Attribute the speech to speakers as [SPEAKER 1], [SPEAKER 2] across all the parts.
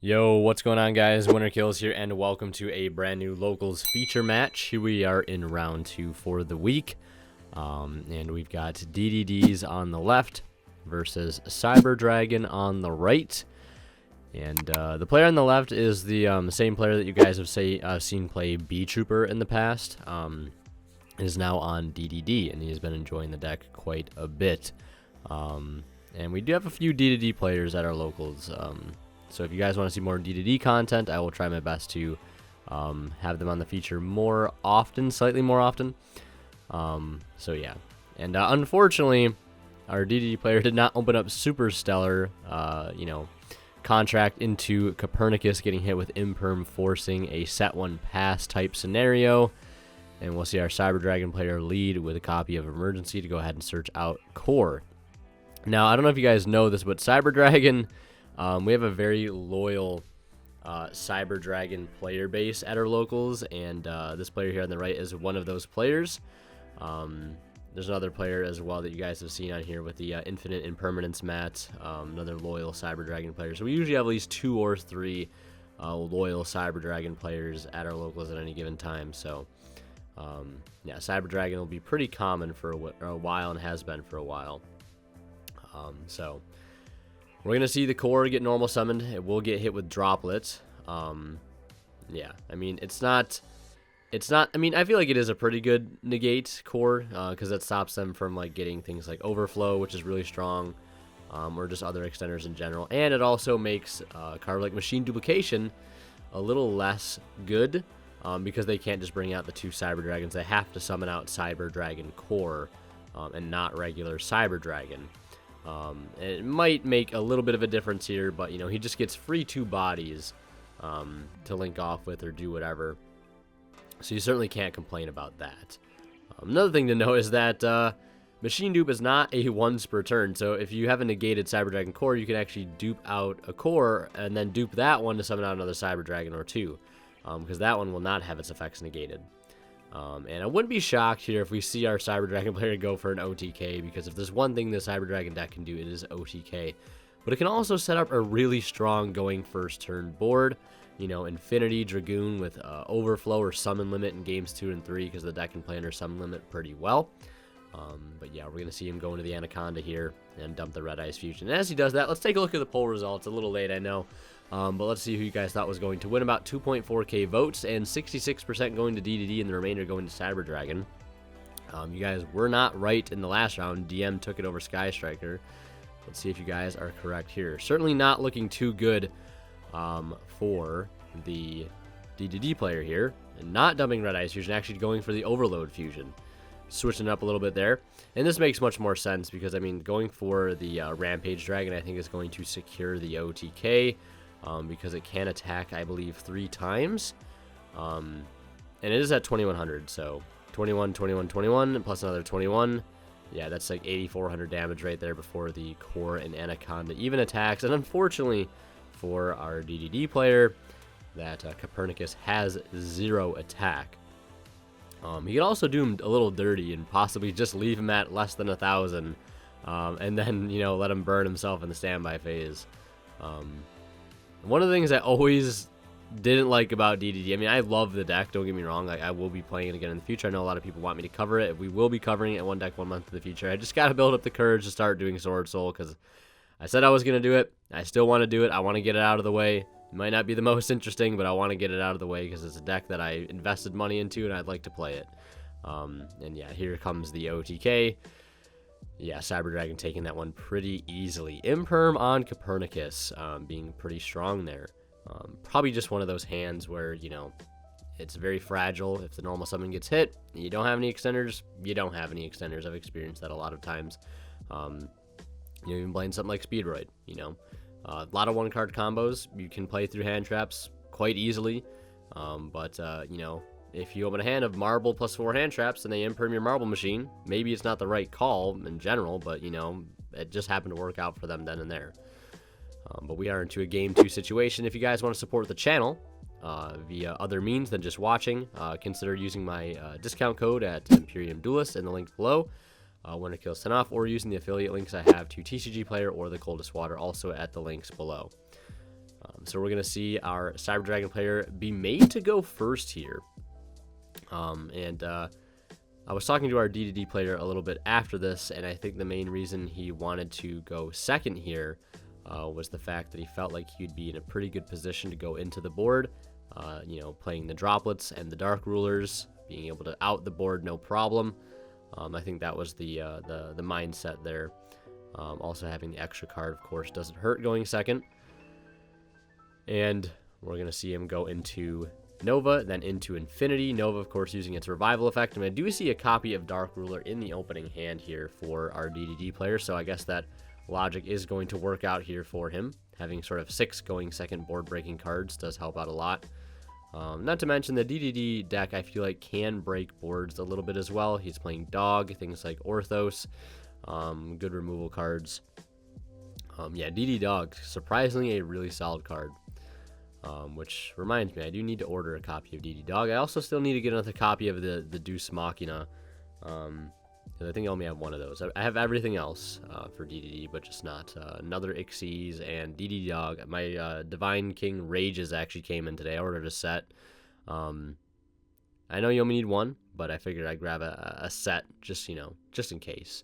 [SPEAKER 1] Yo, what's going on, guys? Winter Kills here, and welcome to a brand new Locals feature match. Here we are in round 2 for the week, and we've got DDDs on the left versus Cyber Dragon on the right. And the player on the left is the same player that you guys have seen play B Trooper in the past. Is now on DDD, and he has been enjoying the deck quite a bit. And we do have a few DDD players at our Locals. So if you guys want to see more DDD content, I will try my best to have them on the feature more often, slightly more often. So yeah. And unfortunately, our DDD player did not open up Super Stellar, contract into Copernicus, getting hit with Imperm, forcing a set one pass type scenario. And we'll see our Cyber Dragon player lead with a copy of Emergency to go ahead and search out Core. Now, I don't know if you guys know this, but Cyber Dragon... we have a very loyal Cyber Dragon player base at our Locals, and this player here on the right is one of those players. There's another player as well that you guys have seen on here with the Infinite Impermanence mat, another loyal Cyber Dragon player. So we usually have at least 2 or 3 loyal Cyber Dragon players at our Locals at any given time. So yeah, Cyber Dragon will be pretty common for a while and has been for a while. So we're going to see the Core get normal summoned. It will get hit with droplets. Yeah, I mean, it's not, I mean, I feel like it is a pretty good negate Core, because that stops them from, like, getting things like Overflow, which is really strong, or just other extenders in general. And it also makes a card like Machine Duplication a little less good, because they can't just bring out the 2 Cyber Dragons. They have to summon out Cyber Dragon Core, and not regular Cyber Dragon. It might make a little bit of a difference here, but, you know, he just gets free 2 bodies to link off with or do whatever. So you certainly can't complain about that. Another thing to note is that Machine Dupe is not a once per turn. So if you have a negated Cyber Dragon Core, you can actually dupe out a Core and then dupe that one to summon out another Cyber Dragon or 2. Because that one will not have its effects negated. And I wouldn't be shocked here if we see our Cyber Dragon player go for an OTK, because if there's one thing the Cyber Dragon deck can do, it is OTK. But it can also set up a really strong going first turn board. You know, Infinity Dragoon with Overflow or Summon Limit in games 2 and 3, because the deck can play under Summon Limit pretty well. But yeah, we're going to see him go into the Anaconda here and dump the Red Ice Fusion. And as he does that, let's take a look at the poll results. A little late, I know. But let's see who you guys thought was going to win. About 2.4k votes, and 66% going to DDD, and the remainder going to Cyber Dragon. You guys were not right in the last round. DM took it over Sky Striker. Let's see if you guys are correct here. Certainly not looking too good for the DDD player here. And not dumping Red Ice Fusion, actually going for the Overload Fusion. Switching it up a little bit there. And this makes much more sense because, I mean, going for the Rampage Dragon, I think is going to secure the OTK. Because it can attack, I believe, 3 times. And it is at 2100, so 21, 21, 21, plus another 21. Yeah, that's like 8400 damage right there before the Core and Anaconda even attacks. And unfortunately for our DDD player, that Copernicus has 0 attack. He could also do him a little dirty and possibly just leave him at less than 1000, and then, you know, let him burn himself in the standby phase. One of the things I always didn't like about DDD, I mean, I love the deck, don't get me wrong. Like, I will be playing it again in the future. I know a lot of people want me to cover it. We will be covering it at One Deck 1 month in the future. I just got to build up the courage to start doing Sword Soul, because I said I was going to do it. I still want to do it. I want to get it out of the way. It might not be the most interesting, but I want to get it out of the way because it's a deck that I invested money into, and I'd like to play it. And yeah, here comes the OTK. Yeah, Cyber Dragon taking that one pretty easily. Imperm on Copernicus, being pretty strong there. Probably just one of those hands where, you know, it's very fragile. If the normal summon gets hit, and you don't have any extenders, you don't have any extenders. I've experienced that a lot of times. You know, even playing something like Speedroid, you know. A lot of one-card combos you can play through hand traps quite easily. But you know, if you open a hand of Marble plus 4 hand traps and they imperm your Marble Machine, maybe it's not the right call in general, but, you know, it just happened to work out for them then and there. But we are into a Game 2 situation. If you guys want to support the channel via other means than just watching, consider using my discount code at Imperium Duelist in the link below. Winter Kills 10 off, or using the affiliate links I have to TCG Player or the Coldest Water, also at the links below. So we're going to see our Cyber Dragon player be made to go first here. I was talking to our D2D player a little bit after this, and I think the main reason he wanted to go second here was the fact that he felt like he'd be in a pretty good position to go into the board, playing the droplets and the dark rulers, being able to out the board no problem. I think that was the mindset there. Also having the extra card, of course, doesn't hurt going second. And we're going to see him go into Nova, then into Infinity. Nova, of course, using its revival effect. And I do see a copy of Dark Ruler in the opening hand here for our DDD player, so I guess that logic is going to work out here for him. Having sort of 6 going second board breaking cards does help out a lot. Not to mention the DDD deck, I feel like, can break boards a little bit as well. He's playing Dog, things like Orthos, good removal cards. DD Dog, surprisingly a really solid card. Which reminds me, I do need to order a copy of DD Dog. I also still need to get another copy of the Deus Machina. I think I only have one of those. I have everything else for DDD, but just not another Xyz and DD Dog. My Divine King Rages actually came in today. I ordered a set. I know you only need one, but I figured I'd grab a set just in case.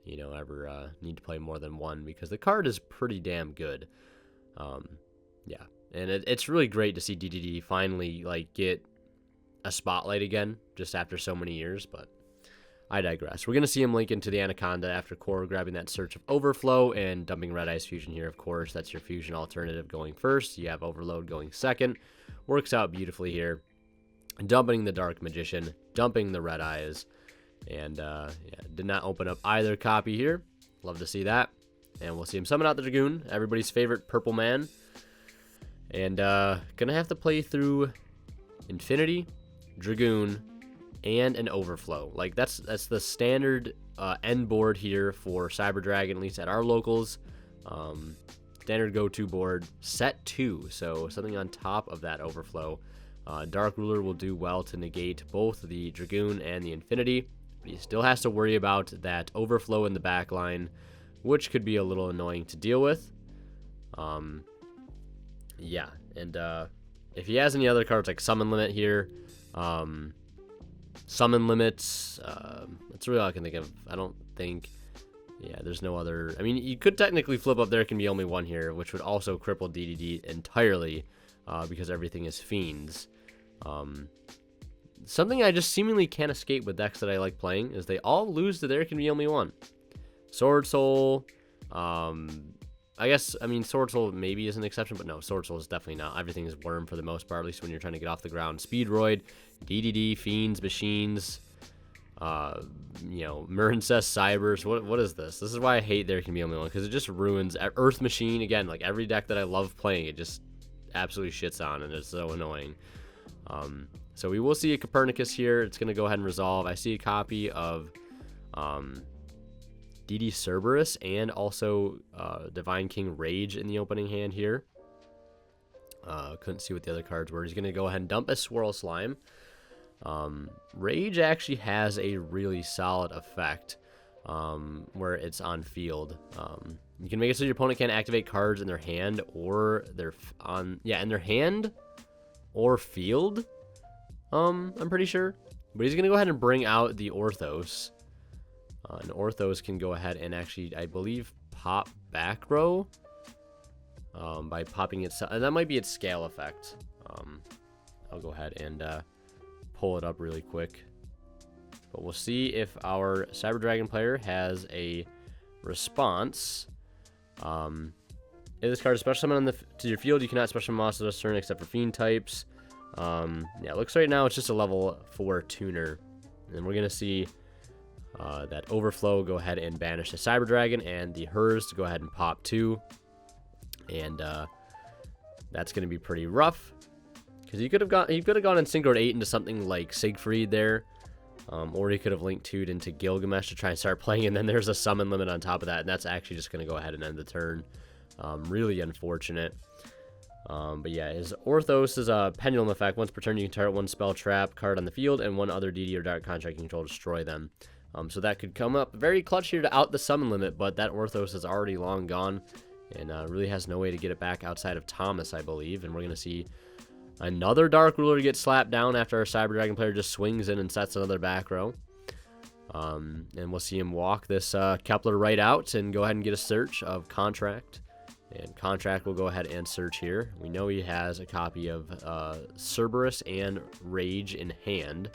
[SPEAKER 1] Ever need to play more than one, because the card is pretty damn good. And it's really great to see DDD finally get a spotlight again, just after so many years, but I digress. We're going to see him link into the Anaconda after Core grabbing that Search of Overflow and dumping Red Eyes Fusion here, of course. That's your Fusion alternative going first. You have Overload going second. Works out beautifully here. Dumping the Dark Magician, dumping the Red Eyes, and did not open up either copy here. Love to see that. And we'll see him summon out the Dragoon, everybody's favorite purple man. And gonna have to play through Infinity, Dragoon, and an Overflow. That's the standard end board here for Cyber Dragon, at least at our locals. Standard go-to board, set 2, so something on top of that Overflow. Dark Ruler will do well to negate both the Dragoon and the Infinity. But he still has to worry about that Overflow in the back line, which could be a little annoying to deal with. And if he has any other cards like Summon Limit here, Summon Limits, that's really all I can think of. I don't think, there's no other. I mean, you could technically flip up There Can Be Only One here, which would also cripple DDD entirely, because everything is Fiends. Something I just seemingly can't escape with decks that I like playing is they all lose to There Can Be Only One. Sword Soul, Sword Soul maybe is an exception, but no, Sword Soul is definitely not. Everything is Worm for the most part, at least when you're trying to get off the ground. Speedroid, DDD, Fiends, Machines, Murincest, Cybers. What is this? This is why I hate There Can Be Only One, because it just ruins Earth Machine. Again, every deck that I love playing, it just absolutely shits on, and it's so annoying. So we will see a Copernicus here. It's going to go ahead and resolve. I see a copy of DD Cerberus and also Divine King Rage in the opening hand here. Couldn't see what the other cards were. He's going to go ahead and dump a Swirl Slime. Rage actually has a really solid effect where it's on field. You can make it so your opponent can't activate cards in their hand or in their hand or field. I'm pretty sure. But he's going to go ahead and bring out the Orthos. And Orthos can go ahead and actually, I believe, pop back row by popping it. And that might be its scale effect. I'll go ahead and pull it up really quick. But we'll see if our Cyber Dragon player has a response. If this card is special summon to your field, you cannot special summon monsters this turn except for Fiend types. It looks right now it's just a level 4 tuner. And we're going to see that Overflow go ahead and banish the Cyber Dragon, and the Hers to go ahead and pop 2. And that's going to be pretty rough, because he could have gone and synchroed 8 into something like Siegfried there, or he could have linked 2'd into Gilgamesh to try and start playing, and then there's a summon limit on top of that, and that's actually just going to go ahead and end the turn. Really unfortunate. But yeah, his Orthos is a pendulum effect. Once per turn, you can target one spell trap card on the field, and one other DD or Dark Contract you control, destroy them. So that could come up very clutch here to out the summon limit, but that Orthos is already long gone, and really has no way to get it back outside of Thomas, I believe. And we're going to see another Dark Ruler get slapped down after our Cyber Dragon player just swings in and sets another back row. And we'll see him walk this Kepler right out and go ahead and get a search of Contract. And Contract will go ahead and search here. We know he has a copy of Cerberus and Rage in hand.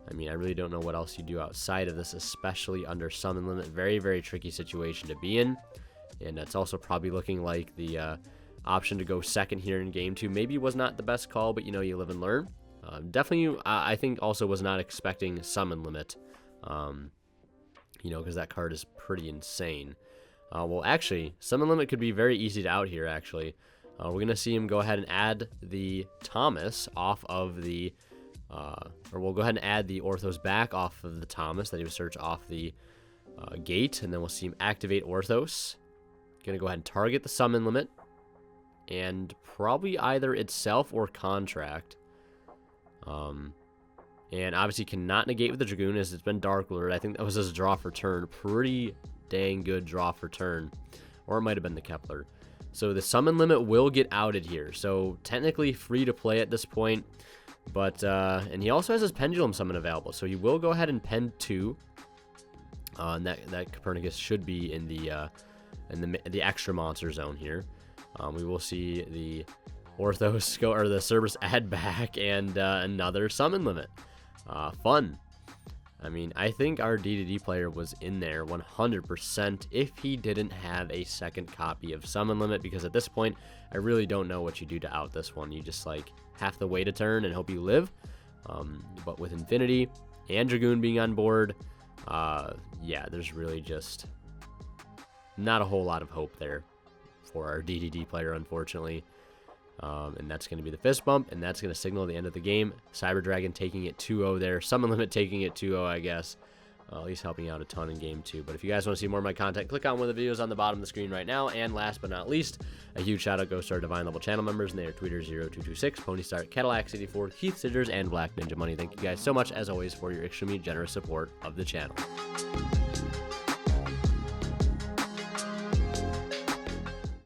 [SPEAKER 1] I mean, I really don't know what else you do outside of this, especially under Summon Limit. Very, very tricky situation to be in. And it's also probably looking like the option to go second here in game 2 maybe was not the best call, but you know, you live and learn. Definitely, I think also was not expecting Summon Limit, you know, because that card is pretty insane. Well, actually, Summon Limit could be very easy to out here, actually. We're going to see him go ahead and add the Thomas off of the, or we'll go ahead and add the Orthos back off of the Thomas that he would search off the gate, and then we'll see him activate Orthos. Going to go ahead and target the Summon Limit, and probably either itself or Contract. And obviously cannot negate with the Dragoon as it's been Dark Lord. I think that was his draw for turn. Pretty dang good draw for turn. Or it might have been the Kepler. So the Summon Limit will get outed here. So technically free to play at this point. But, and he also has his Pendulum Summon available. So he will go ahead and pen 2. And that Copernicus should be in the extra monster zone here. We will see the Orthos go, or the Cerberus add back, and another Summon Limit. Fun. I mean, I think our DDD player was in there 100% if he didn't have a second copy of Summon Limit, because at this point, I really don't know what you do to out this one. You just, like, have to wait a turn and hope you live. But with Infinity and Dragoon being on board, yeah, there's really just not a whole lot of hope there for our DDD player, unfortunately. And that's going to be the fist bump, and that's going to signal the end of the game. Cyber Dragon taking it 2-0 there. Summon Limit taking it 2-0, I guess. At least helping out a ton in game 2. But if you guys want to see more of my content, click on one of the videos on the bottom of the screen right now. And last but not least, a huge shout out goes to our Divine Level channel members, and they are Tweeter0226, Ponystar, Cadillac84, Keith Sidgers, and Black Ninja Money. Thank you guys so much, as always, for your extremely generous support of the channel.